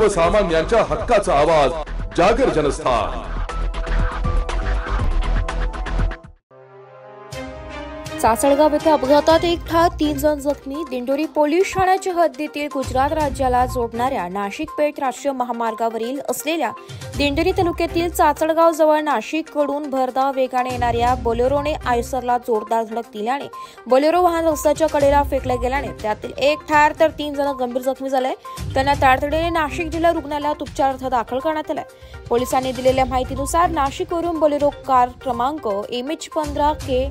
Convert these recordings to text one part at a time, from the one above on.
सर्वसामान्यांच्या हक्काचा आवाज जागर जनस्थान। सासळगाव येथे अपघातात एक ठार 3 जण जखमी। दिंडोरी पोलीस ठाण्याच्या हद्दीतील गुजरात राज्याला जोडणाऱ्या नाशिक पेठ राष्ट्रीय महामार्गावरील असलेल्या दिंडोरी तालुक्यातील चाचळगाव जवळ नाशिककडून भरधाव वेगाने येणाऱ्या बोलेरोने आयसरला जोरदार धडक दिल्याने बोलेरो वाहन रस्त्याच्या कडेला फेकले गेल्याने त्यातील एक ठार तर 3 जण गंभीर जखमी झाले। त्यांना तातडीने नाशिक जिल्हा रुग्णालयात उपचारार्थ दाखल करण्यात आले। पोलिसांनी दिलेल्या माहितीनुसार नाशिकवरून बोलेरो कार क्रमांक MH15K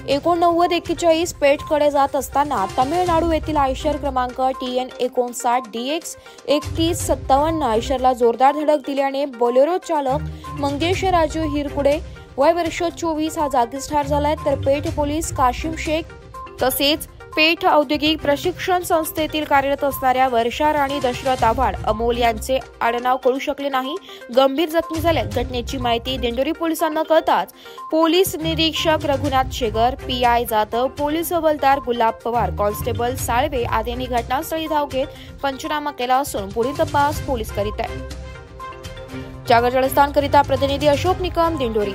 8941 पेठकडे जात असताना तामिळनाडू येथील आयशर क्रमांक TN59 DX 3157 आयशरला जोरदार धडक दिल्याने बोलेरो चालक मंगेश राजू हिरकुडे वय वर्ष 24 हा जागीच ठार झालाय। तर पेठ पोलीस काशिम शेख तसेच पेठ औद्योगिक प्रशिक्षण संस्थेतील कार्यरत असणाऱ्या वर्षा राणी दशरथ आव्हाड अमोल यांचे आडनाव कळू शकले नाही, गंभीर जखमी झाले। घटनेची माहिती दिंडोरी पोलिसांना कळताच पोलीस निरीक्षक रघुनाथ शेगर, PI जाधव, पोलीस हवालदार गुलाब पवार, कॉन्स्टेबल साळवे आदींनी घटनास्थळी धाव घेत पंचनामा केला असून पुढील तपास पोलीस करीत आहेत। जागर जनस्थान करिता प्रतिनिधी अशोक निकम, दिंडोरी।